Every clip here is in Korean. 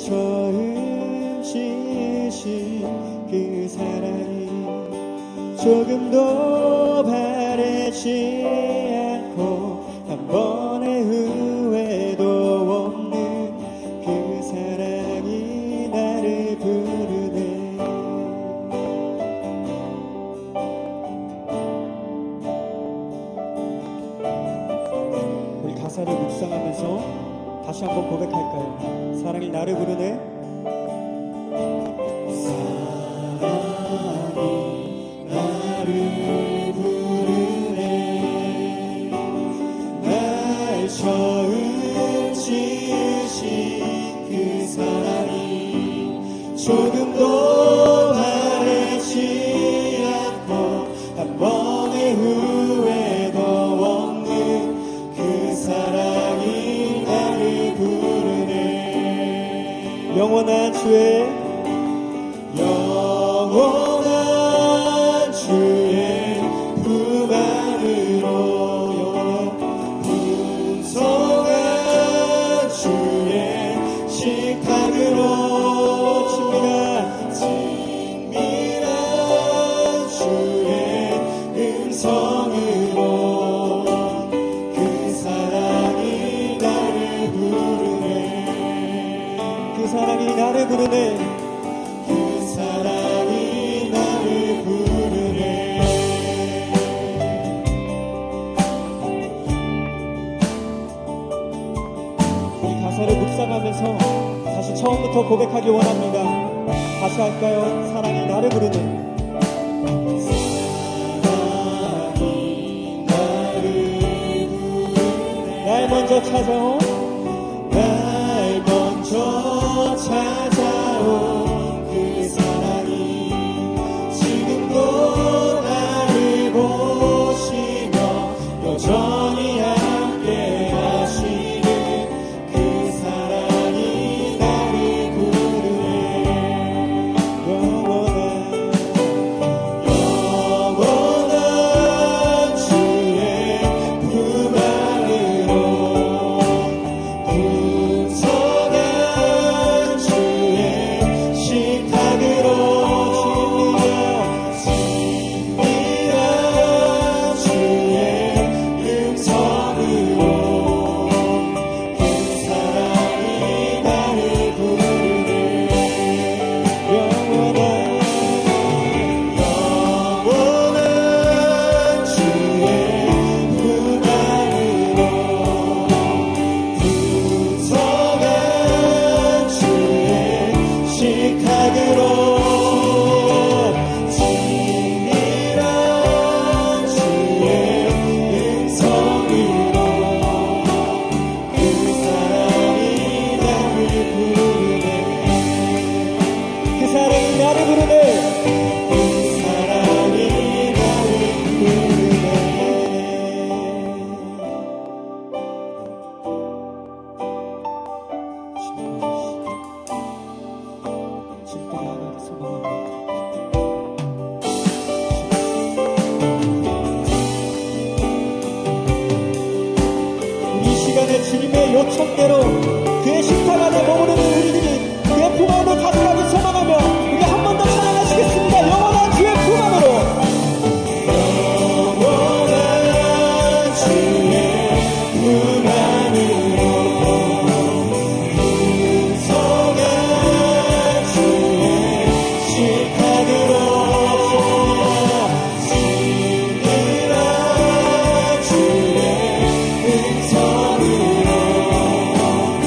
처음 지으신 그 사랑이 조금도 바래지 않고 한 번의 후회도 없는 그 사랑이 나를 부르네. 우리 가사를 묵상하면서 다시 한번 고백할까요? 사랑이 나를 부르네. 사랑이 나를 부르네. 날 처음 지으신 그 사랑이 조금도 바래지 않고 한 번의 후회도 없는 그 사랑이 나를 부르네. 영원한 주의 품 안으로 영원한 풍성한 주의 식탁으로 친밀한 주의 음성으로 그 사랑이 나를 부르네. 그 사랑이 나를 부르네. 그 사랑이 나를 부르네. 이 가사를 묵상하면서 다시 처음부터 고백하기 원합니다. 다시 할까요? 사랑이 나를 부르네. 사랑이 나를 부르네. 날 먼저 찾아온 날 먼저 찾아온 그 사랑이 지금도 나를 보시며 여전히 함께 하시는 그 사랑이 나를 부르네. 영원한 주의 품 안으로 풍성한 주의 식탁으로 친밀한 주의 음성으로 그 사랑이 나를 부르네. 영원한 주의 품 안으로 풍성한 주의 식탁으로 친밀한 주의 음성으로 그 사랑이 나를 부르네. 그 사랑이 나를 부르네. 그 사랑이 나를 부르네. 진정한 하나님의 소망입니다. 이 시간에 주님의 요청대로 그의 식탁 안에 머무르는 우리들이 그의 품 안으로 가져가길 소망하며 우리 한 번 더 찬양하시겠습니다. 영원한 주의 품 안으로. 영원한 주의 품 안으로 풍성한 주의 식탁으로 친밀한 주의 음성으로 그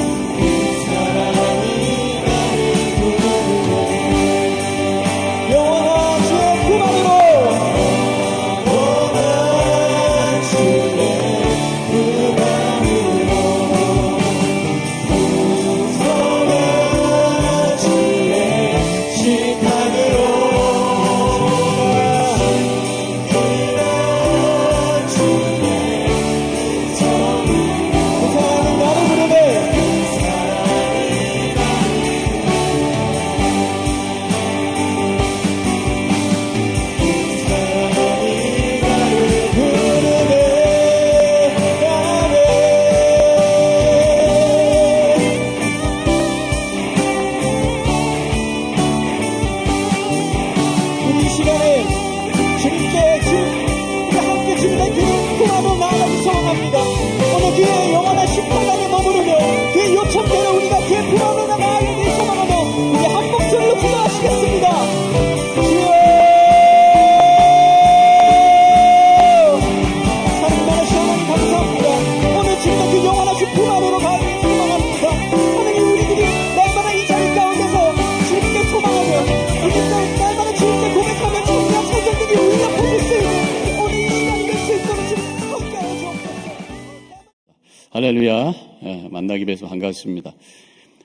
할렐루야. 만나게 돼서 반갑습니다.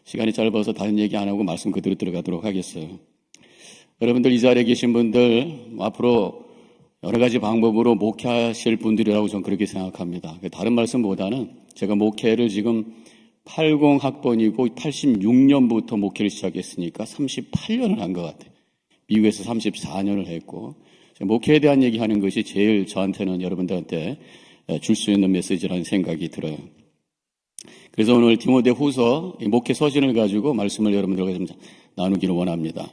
시간이 짧아서 다른 얘기 안 하고 말씀 그대로 들어가도록 하겠어요. 여러분들 이 자리에 계신 분들 앞으로 여러 가지 방법으로 목회하실 분들이라고 저는 그렇게 생각합니다. 다른 말씀보다는 제가 목회를 지금 80학번이고 86년부터 목회를 시작했으니까 38년을 한 것 같아요. 미국에서 34년을 했고 목회에 대한 얘기하는 것이 제일 저한테는 여러분들한테 줄 수 있는 메시지라는 생각이 들어요. 그래서 오늘 디모데 후서 목회 서신을 가지고 말씀을 여러분들과 좀 나누기를 원합니다.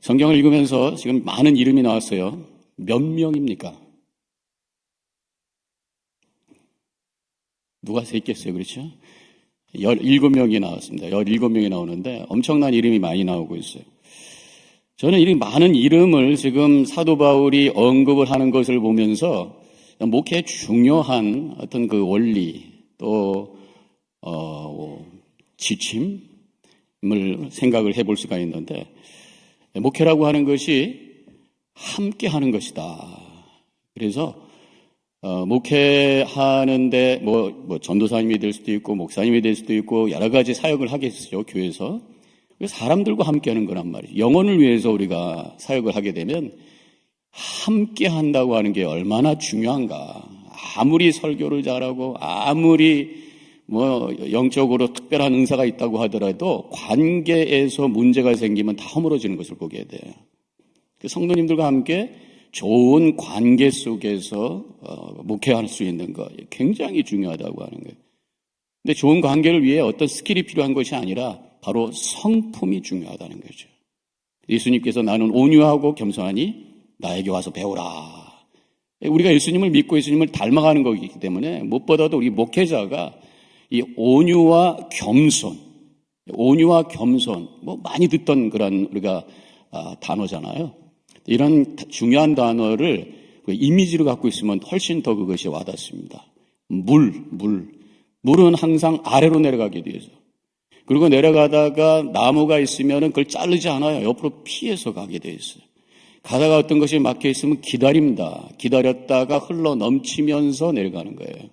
성경을 읽으면서 지금 많은 이름이 나왔어요. 몇 명입니까? 누가 세 있겠어요? 그렇죠? 17명이 나왔습니다. 17명이 나오는데 엄청난 이름이 많이 나오고 있어요. 저는 이 많은 이름을 지금 사도 바울이 언급을 하는 것을 보면서 목회의 중요한 어떤 그 원리 또 지침을 생각을 해볼 수가 있는데 목회라고 하는 것이 함께 하는 것이다. 그래서 목회하는데 뭐 전도사님이 될 수도 있고 목사님이 될 수도 있고 여러 가지 사역을 하겠죠. 교회에서 사람들과 함께 하는 거란 말이에요. 영혼을 위해서 우리가 사역을 하게 되면 함께 한다고 하는 게 얼마나 중요한가. 아무리 설교를 잘하고 아무리 영적으로 특별한 은사가 있다고 하더라도 관계에서 문제가 생기면 다 허물어지는 것을 보게 돼요. 성도님들과 함께 좋은 관계 속에서 목회할 수 있는 것 굉장히 중요하다고 하는 거예요. 근데 좋은 관계를 위해 어떤 스킬이 필요한 것이 아니라 바로 성품이 중요하다는 거죠. 예수님께서 나는 온유하고 겸손하니 나에게 와서 배우라. 우리가 예수님을 믿고 예수님을 닮아가는 거기 때문에 무엇보다도 우리 목회자가 이 온유와 겸손 많이 듣던 그런 우리가 단어잖아요. 이런 중요한 단어를 이미지로 갖고 있으면 훨씬 더 그것이 와닿습니다. 물은 항상 아래로 내려가게 되죠. 그리고 내려가다가 나무가 있으면 그걸 자르지 않아요. 옆으로 피해서 가게 돼 있어요. 가다가 어떤 것이 막혀 있으면 기다립니다. 기다렸다가 흘러 넘치면서 내려가는 거예요.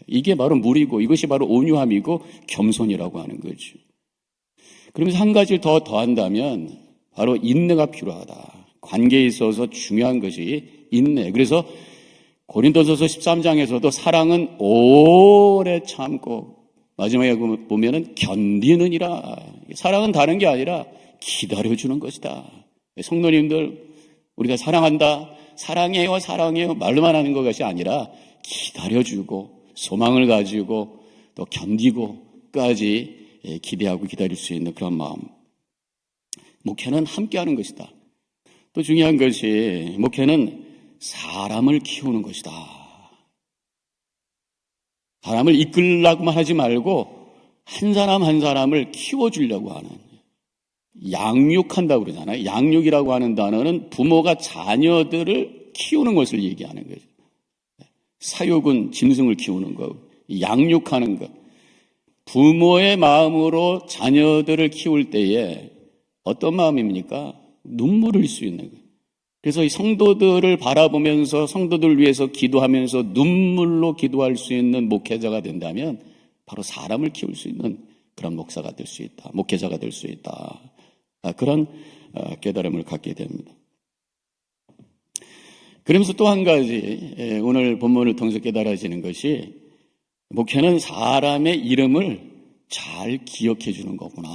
이게 바로 물이고 이것이 바로 온유함이고 겸손이라고 하는 거죠. 그러면서 한 가지를 더 더한다면 바로 인내가 필요하다. 관계에 있어서 중요한 것이 인내. 그래서 고린도서서 13장에서도 사랑은 오래 참고 마지막에 보면은 견디느니라. 사랑은 다른 게 아니라 기다려주는 것이다. 성도님들 우리가 사랑한다, 사랑해요 말로만 하는 것이 아니라 기다려주고 소망을 가지고 또 견디고까지 기대하고 기다릴 수 있는 그런 마음. 목회는 함께하는 것이다. 또 중요한 것이 목회는 사람을 키우는 것이다. 사람을 이끌라고만 하지 말고 한 사람 한 사람을 키워주려고 하는, 양육한다고 그러잖아요. 양육이라고 하는 단어는 부모가 자녀들을 키우는 것을 얘기하는 거죠. 사육은 짐승을 키우는 거, 양육하는 것. 부모의 마음으로 자녀들을 키울 때에 어떤 마음입니까? 눈물을 흘릴 수 있는 거예요. 그래서 이 성도들을 바라보면서 성도들을 위해서 기도하면서 눈물로 기도할 수 있는 목회자가 된다면 바로 사람을 키울 수 있는 그런 목사가 될 수 있다. 목회자가 될 수 있다. 그런 깨달음을 갖게 됩니다. 그러면서 또 한 가지 오늘 본문을 통해서 깨달아지는 것이 목회는 사람의 이름을 잘 기억해 주는 거구나.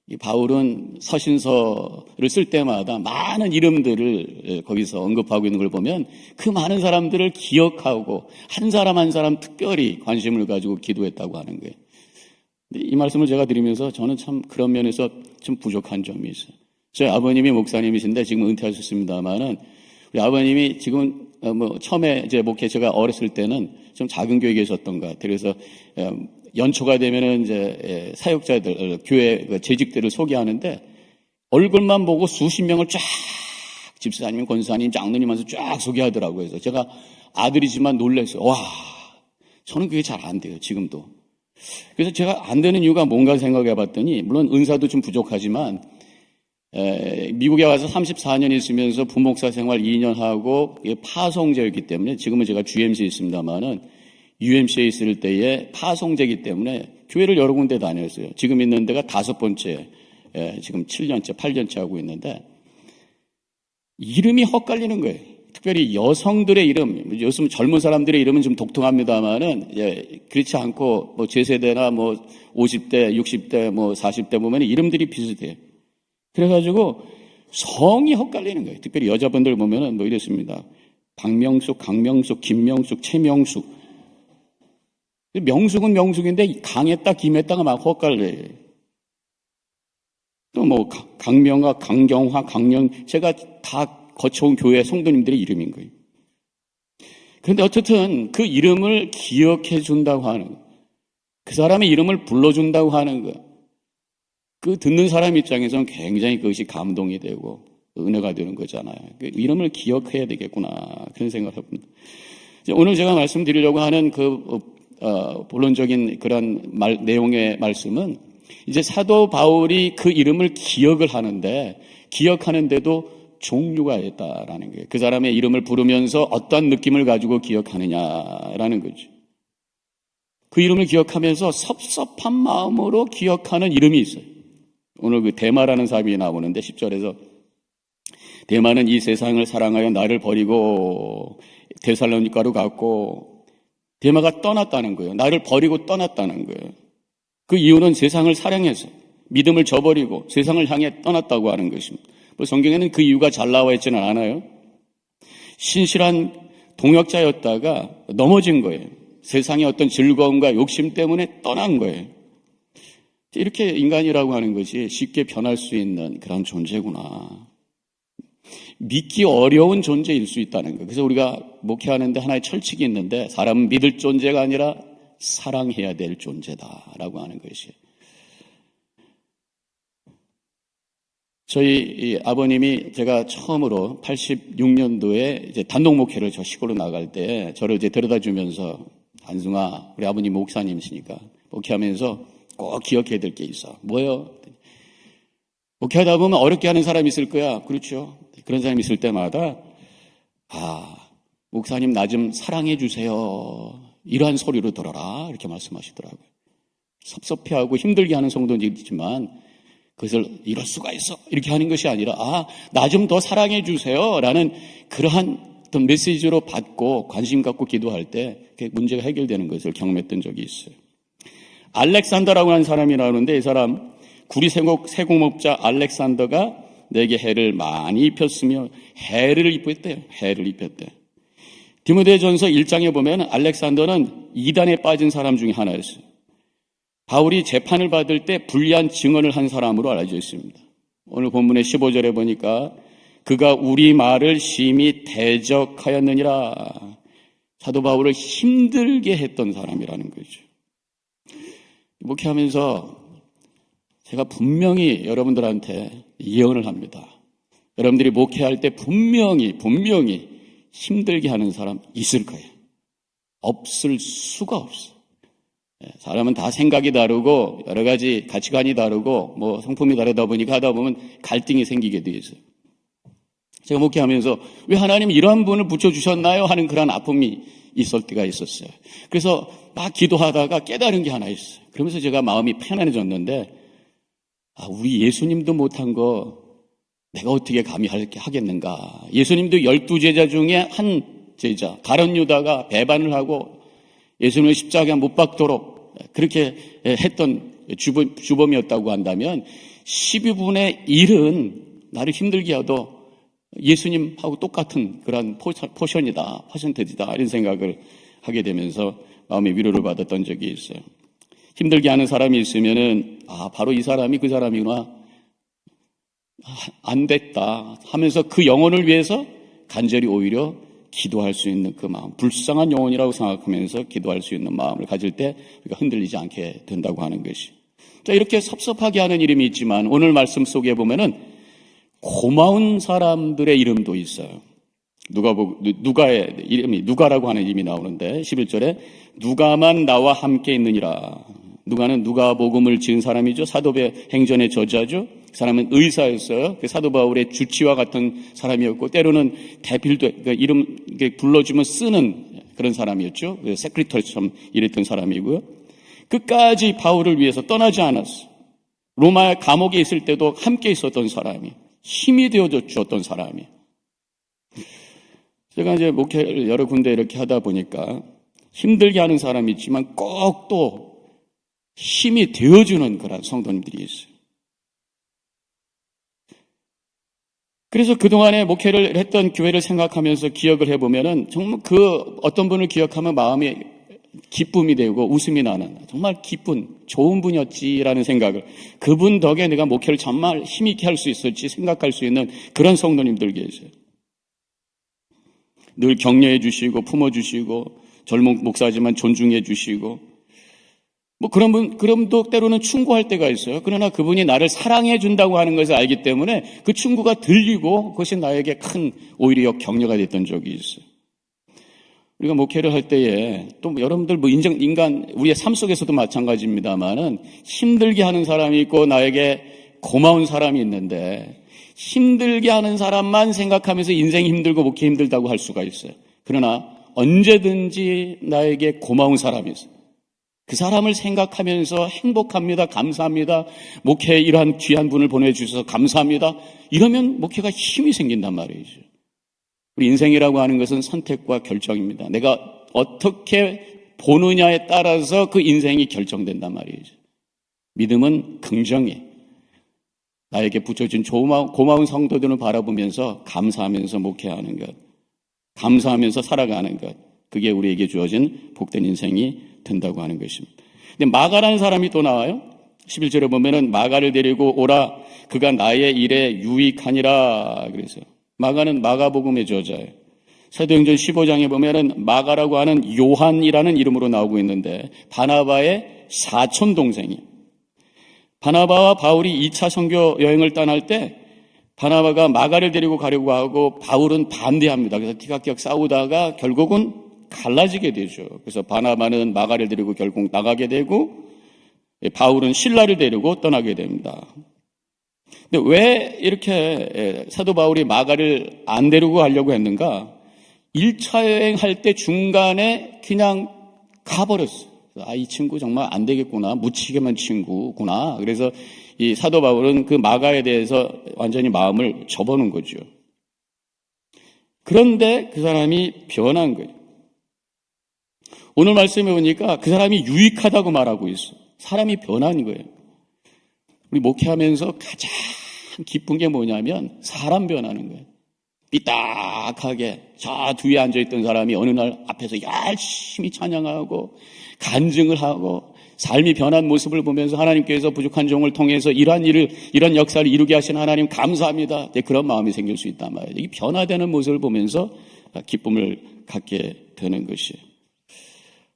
이 바울은 서신서를 쓸 때마다 많은 이름들을 거기서 언급하고 있는 걸 보면 그 많은 사람들을 기억하고 한 사람 한 사람 특별히 관심을 가지고 기도했다고 하는 거예요. 이 말씀을 제가 드리면서 저는 참 그런 면에서 좀 부족한 점이 있어요. 저희 아버님이 목사님이신데 지금 은퇴하셨습니다만은 우리 아버님이 지금 처음에 이제 목회 제가 어렸을 때는 좀 작은 교회에 계셨던 것 같아요. 그래서 연초가 되면은 이제 사역자들, 교회 재직들을 소개하는데 얼굴만 보고 수십 명을 쫙 집사님, 권사님, 장로님 하면서 쫙 소개하더라고요. 그래서 제가 아들이지만 놀랐어요. 와, 저는 그게 잘 안 돼요, 지금도. 그래서 제가 안 되는 이유가 뭔가 생각해 봤더니 물론 은사도 좀 부족하지만 미국에 와서 34년 있으면서 부목사 생활 2년 하고 파송제였기 때문에 지금은 제가 GMC에 있습니다만은 UMC에 있을 때에 파송제기 때문에 교회를 여러 군데 다녔어요. 지금 있는 데가 5번째, 지금 7년째, 8년째 하고 있는데 이름이 헛갈리는 거예요. 특별히 여성들의 이름, 요즘 젊은 사람들의 이름은 좀 독특합니다만은, 그렇지 않고, 뭐, 제 세대나 뭐, 50대, 60대, 뭐, 40대 보면 이름들이 비슷해요. 그래가지고, 성이 헛갈리는 거예요. 특별히 여자분들 보면은 뭐 이랬습니다. 박명숙, 강명숙, 김명숙, 최명숙. 명숙은 명숙인데, 강했다, 김했다가 막 헛갈려요. 또 뭐, 강명화, 강경화, 강령, 제가 다 거쳐온 교회 성도님들의 이름인 거예요. 그런데 어쨌든 그 이름을 기억해 준다고 하는 거, 그 사람의 이름을 불러준다고 하는 거, 그 듣는 사람 입장에서는 굉장히 그것이 감동이 되고 은혜가 되는 거잖아요. 그 이름을 기억해야 되겠구나 그런 생각을 해봅니다. 오늘 제가 말씀드리려고 하는 그 본론적인 그런 내용의 말씀은 이제 사도 바울이 그 이름을 기억을 하는데 기억하는데도 종류가 있다라는 거예요. 그 사람의 이름을 부르면서 어떤 느낌을 가지고 기억하느냐라는 거죠. 그 이름을 기억하면서 섭섭한 마음으로 기억하는 이름이 있어요. 오늘 그 데마라는 사람이 나오는데 10절에서 데마는 이 세상을 사랑하여 나를 버리고 데살로니가로 갔고 데마가 떠났다는 거예요. 나를 버리고 떠났다는 거예요. 그 이유는 세상을 사랑해서 믿음을 저버리고 세상을 향해 떠났다고 하는 것입니다. 성경에는 그 이유가 잘 나와 있지는 않아요. 신실한 동역자였다가 넘어진 거예요. 세상의 어떤 즐거움과 욕심 때문에 떠난 거예요. 이렇게 인간이라고 하는 것이 쉽게 변할 수 있는 그런 존재구나. 믿기 어려운 존재일 수 있다는 거예요. 그래서 우리가 목회하는데 하나의 철칙이 있는데 사람은 믿을 존재가 아니라 사랑해야 될 존재다라고 하는 것이에요. 저희 아버님이 제가 처음으로 86년도에 이제 단독 목회를 저 시골로 나갈 때 저를 이제 데려다 주면서 한승아, 우리 아버님 목사님이시니까 목회하면서 꼭 기억해야 될 게 있어. 뭐요? 목회하다 보면 어렵게 하는 사람이 있을 거야. 그렇죠. 그런 사람이 있을 때마다 목사님 나 좀 사랑해 주세요. 이러한 소리로 들어라. 이렇게 말씀하시더라고요. 섭섭해하고 힘들게 하는 성도들이 있지만 그것을 이럴 수가 있어 이렇게 하는 것이 아니라 나 좀 더 사랑해 주세요 라는 그러한 어떤 메시지로 받고 관심 갖고 기도할 때 문제가 해결되는 것을 경험했던 적이 있어요. 알렉산더라고 하는 사람이 나오는데 이 사람 구리 세공업자 알렉산더가 내게 해를 많이 입혔으며 해를 입혔대요. 해를 입혔대. 디모데전서 1장에 보면 알렉산더는 이단에 빠진 사람 중에 하나였어요. 바울이 재판을 받을 때 불리한 증언을 한 사람으로 알려져 있습니다. 오늘 본문의 15절에 보니까 그가 우리 말을 심히 대적하였느니라. 사도 바울을 힘들게 했던 사람이라는 거죠. 목회하면서 제가 분명히 여러분들한테 예언을 합니다. 여러분들이 목회할 때 분명히 힘들게 하는 사람 있을 거예요. 없을 수가 없어요. 사람은 다 생각이 다르고 여러 가지 가치관이 다르고 뭐 성품이 다르다 보니까 하다 보면 갈등이 생기게 되어 있어요. 제가 목회하면서 왜 하나님이 이러한 분을 붙여주셨나요? 하는 그런 아픔이 있을 때가 있었어요. 그래서 막 기도하다가 깨달은 게 하나 있어요. 그러면서 제가 마음이 편안해졌는데 우리 예수님도 못한 거 내가 어떻게 감히 하겠는가. 예수님도 12제자 중에 한 제자 가룟 유다가 배반을 하고 예수님을 십자가에 못 박도록 그렇게 했던 주범이었다고 한다면 12분의 1은 나를 힘들게 해도 예수님하고 똑같은 그런 포션이다, 퍼센테이지다 이런 생각을 하게 되면서 마음의 위로를 받았던 적이 있어요. 힘들게 하는 사람이 있으면은 바로 이 사람이 그 사람이구나. 안 됐다 하면서 그 영혼을 위해서 간절히 오히려 기도할 수 있는 그 마음, 불쌍한 영혼이라고 생각하면서 기도할 수 있는 마음을 가질 때 우리가 흔들리지 않게 된다고 하는 것이. 자, 이렇게 섭섭하게 하는 이름이 있지만 오늘 말씀 속에 보면은 고마운 사람들의 이름도 있어요. 누가의 이름이 누가라고 하는 이름이 나오는데 11절에 누가만 나와 함께 있느니라. 누가는 누가복음을 지은 사람이죠. 사도의 행전의 저자죠. 그 사람은 의사였어요. 사도 바울의 주치와 같은 사람이었고 때로는 대필도 그러니까 이름 불러주면 쓰는 그런 사람이었죠. 세크리터리처럼 일했던 사람이고요. 끝까지 바울을 위해서 떠나지 않았어. 로마 감옥에 있을 때도 함께 있었던 사람이, 힘이 되어줬던 사람이. 제가 이제 목회를 여러 군데 이렇게 하다 보니까 힘들게 하는 사람이 있지만 꼭 또 힘이 되어주는 그런 성도님들이 있어요. 그래서 그동안에 목회를 했던 교회를 생각하면서 기억을 해보면은 정말 그 어떤 분을 기억하면 마음이 기쁨이 되고 웃음이 나는 정말 기쁜 좋은 분이었지라는 생각을, 그분 덕에 내가 목회를 정말 힘있게 할 수 있었지 생각할 수 있는 그런 성도님들 계세요. 늘 격려해 주시고 품어주시고 젊은 목사지만 존중해 주시고 그런 분도 때로는 충고할 때가 있어요. 그러나 그분이 나를 사랑해 준다고 하는 것을 알기 때문에 그 충고가 들리고 그것이 나에게 큰 오히려 격려가 됐던 적이 있어요. 우리가 목회를 할 때에 또 여러분들 인간 우리의 삶 속에서도 마찬가지입니다만은 힘들게 하는 사람이 있고 나에게 고마운 사람이 있는데 힘들게 하는 사람만 생각하면서 인생이 힘들고 목회 힘들다고 할 수가 있어요. 그러나 언제든지 나에게 고마운 사람이 있어요. 그 사람을 생각하면서 행복합니다. 감사합니다. 목회에 이러한 귀한 분을 보내주셔서 감사합니다. 이러면 목회가 힘이 생긴단 말이죠. 우리 인생이라고 하는 것은 선택과 결정입니다. 내가 어떻게 보느냐에 따라서 그 인생이 결정된단 말이죠. 믿음은 긍정이 나에게 붙여진 고마운 성도들을 바라보면서 감사하면서 목회하는 것, 감사하면서 살아가는 것, 그게 우리에게 주어진 복된 인생이 된다고 하는 것입니다. 근데 마가라는 사람이 또 나와요. 11절에 보면은 마가를 데리고 오라, 그가 나의 일에 유익하니라 그래서 마가는 마가복음의 저자예요. 사도행전 15장에 보면은 마가라고 하는 요한이라는 이름으로 나오고 있는데 바나바의 사촌 동생이에요. 바나바와 바울이 2차 선교 여행을 떠날 때 바나바가 마가를 데리고 가려고 하고 바울은 반대합니다. 그래서 티격태격 싸우다가 결국은 갈라지게 되죠. 그래서 바나바는 마가를 데리고 결국 나가게 되고 바울은 실라를 데리고 떠나게 됩니다. 근데 왜 이렇게 사도 바울이 마가를 안 데리고 가려고 했는가? 1차 여행할 때 중간에 그냥 가버렸어요. 이 친구 정말 안 되겠구나. 묻히게만 친구구나. 그래서 이 사도 바울은 그 마가에 대해서 완전히 마음을 접어놓은 거죠. 그런데 그 사람이 변한 거예요. 오늘 말씀해 보니까 그 사람이 유익하다고 말하고 있어. 사람이 변한 거예요. 우리 목회하면서 가장 기쁜 게 뭐냐면 사람 변하는 거예요. 삐딱하게 저 뒤에 앉아있던 사람이 어느 날 앞에서 열심히 찬양하고 간증을 하고 삶이 변한 모습을 보면서 하나님께서 부족한 종을 통해서 이런 역사를 이루게 하신 하나님 감사합니다. 그런 마음이 생길 수 있단 말이에요. 이 변화되는 모습을 보면서 기쁨을 갖게 되는 것이에요.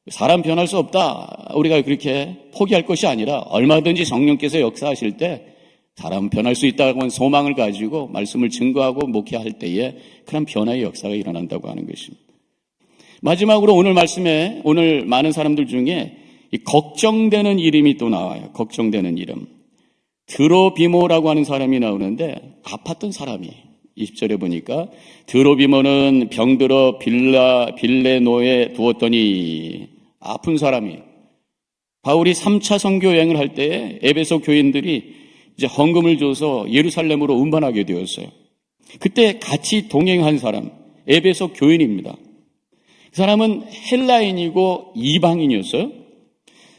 사람 변할 수 없다. 우리가 그렇게 포기할 것이 아니라 얼마든지 성령께서 역사하실 때 사람 변할 수 있다고 하는 소망을 가지고 말씀을 증거하고 목회할 때에 그런 변화의 역사가 일어난다고 하는 것입니다. 마지막으로 오늘 말씀에 오늘 많은 사람들 중에 이 걱정되는 이름이 또 나와요. 걱정되는 이름. 드로비모라고 하는 사람이 나오는데 아팠던 사람이 20절에 보니까 드로비모는 병들어 빌레노에 두었더니 아픈 사람이 바울이 3차 선교 여행을 할 때에 에베소 교인들이 이제 헌금을 줘서 예루살렘으로 운반하게 되었어요. 그때 같이 동행한 사람 에베소 교인입니다. 그 사람은 헬라인이고 이방인이었어요.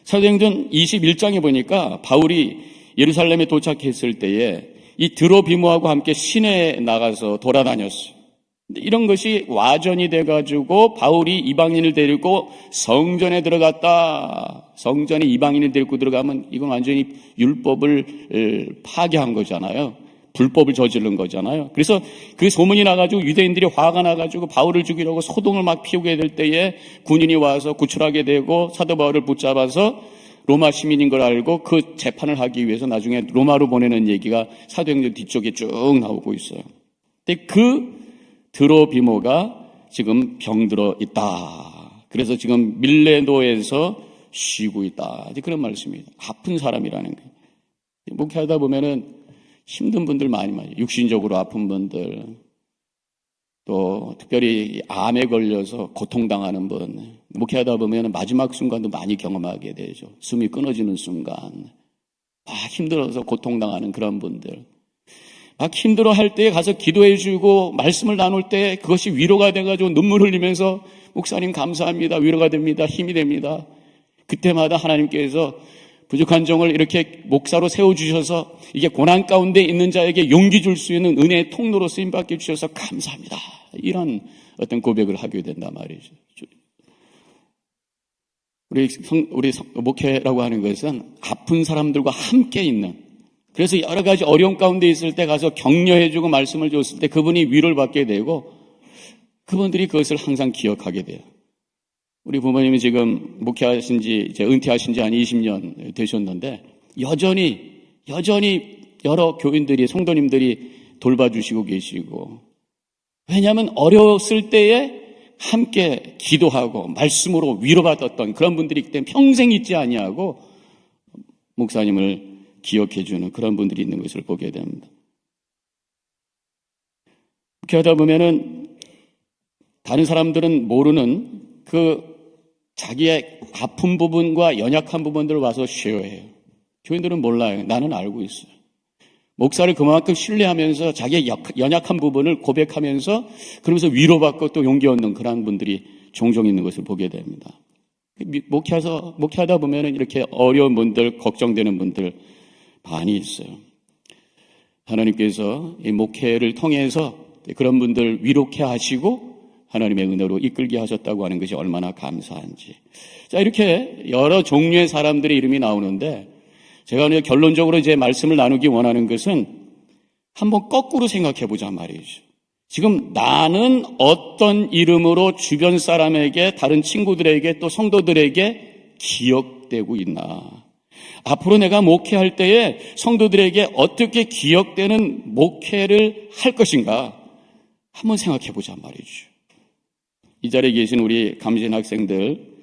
사도행전 21장에 보니까 바울이 예루살렘에 도착했을 때에 이 드로비모하고 함께 시내에 나가서 돌아다녔어요. 이런 것이 와전이 돼가지고 바울이 이방인을 데리고 성전에 들어갔다. 성전에 이방인을 데리고 들어가면 이건 완전히 율법을 파괴한 거잖아요. 불법을 저지른 거잖아요. 그래서 그 소문이 나가지고 유대인들이 화가 나가지고 바울을 죽이려고 소동을 막 피우게 될 때에 군인이 와서 구출하게 되고 사도 바울을 붙잡아서 로마 시민인 걸 알고 그 재판을 하기 위해서 나중에 로마로 보내는 얘기가 사도행전 뒤쪽에 쭉 나오고 있어요. 근데 그 드로비모가 지금 병들어 있다. 그래서 지금 밀레노에서 쉬고 있다. 그런 말씀입니다. 아픈 사람이라는 거예요. 목회하다 보면은 힘든 분들 많이 육신적으로 아픈 분들, 또 특별히 암에 걸려서 고통당하는 분, 목회하다 보면 마지막 순간도 많이 경험하게 되죠. 숨이 끊어지는 순간, 막 힘들어서 고통당하는 그런 분들, 막 힘들어할 때 가서 기도해주고 말씀을 나눌 때 그것이 위로가 돼가지고 눈물 흘리면서 목사님 감사합니다, 위로가 됩니다, 힘이 됩니다. 그때마다 하나님께서 부족한 종을 이렇게 목사로 세워주셔서 이게 고난 가운데 있는 자에게 용기 줄 수 있는 은혜의 통로로 쓰임받게 주셔서 감사합니다. 이런 어떤 고백을 하게 된단 말이죠. 우리 목회라고 하는 것은 아픈 사람들과 함께 있는, 그래서 여러 가지 어려움 가운데 있을 때 가서 격려해주고 말씀을 줬을 때 그분이 위로를 받게 되고 그분들이 그것을 항상 기억하게 돼요. 우리 부모님이 지금 목회하신 지, 이제 은퇴하신 지 한 20년 되셨는데, 여전히 여러 교인들이, 성도님들이 돌봐주시고 계시고, 왜냐하면 어려웠을 때에 함께 기도하고 말씀으로 위로받았던 그런 분들이 있기 때문에 평생 잊지 아니하고 목사님을 기억해주는 그런 분들이 있는 것을 보게 됩니다. 그렇게 하다 보면은 다른 사람들은 모르는 그 자기의 아픈 부분과 연약한 부분들을 와서 쉐어해요. 교인들은 몰라요. 나는 알고 있어요. 목사를 그만큼 신뢰하면서 자기의 연약한 부분을 고백하면서 그러면서 위로받고 또 용기 얻는 그런 분들이 종종 있는 것을 보게 됩니다. 목회하다 보면은 이렇게 어려운 분들, 걱정되는 분들 많이 있어요. 하나님께서 이 목회를 통해서 그런 분들 위로케 하시고 하나님의 은혜로 이끌게 하셨다고 하는 것이 얼마나 감사한지. 자, 이렇게 여러 종류의 사람들의 이름이 나오는데 제가 오늘 결론적으로 이제 말씀을 나누기 원하는 것은 한번 거꾸로 생각해 보자 말이죠. 지금 나는 어떤 이름으로 주변 사람에게, 다른 친구들에게, 또 성도들에게 기억되고 있나? 앞으로 내가 목회할 때에 성도들에게 어떻게 기억되는 목회를 할 것인가? 한번 생각해 보자 말이죠. 이 자리에 계신 우리 감신 학생들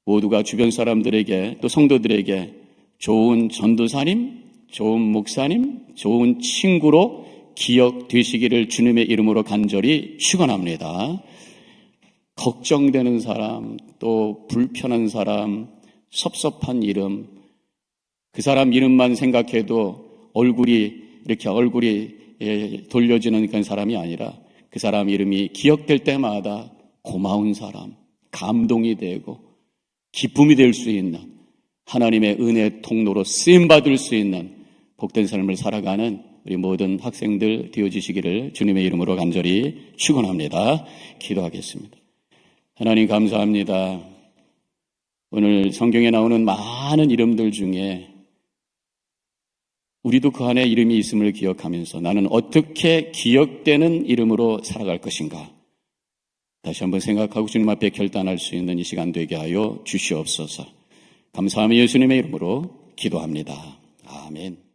모두가 주변 사람들에게 또 성도들에게 좋은 전도사님, 좋은 목사님, 좋은 친구로 기억되시기를 주님의 이름으로 간절히 축원합니다. 걱정되는 사람, 또 불편한 사람, 섭섭한 이름, 그 사람 이름만 생각해도 얼굴이 돌려지는 그런 사람이 아니라 그 사람 이름이 기억될 때마다 고마운 사람, 감동이 되고 기쁨이 될 수 있는 하나님의 은혜의 통로로 쓰임받을 수 있는 복된 삶을 살아가는 우리 모든 학생들 되어주시기를 주님의 이름으로 간절히 축원합니다. 기도하겠습니다. 하나님 감사합니다. 오늘 성경에 나오는 많은 이름들 중에 우리도 그 안에 이름이 있음을 기억하면서 나는 어떻게 기억되는 이름으로 살아갈 것인가? 다시 한번 생각하고 주님 앞에 결단할 수 있는 이 시간 되게 하여 주시옵소서. 감사하며 예수님의 이름으로 기도합니다. 아멘.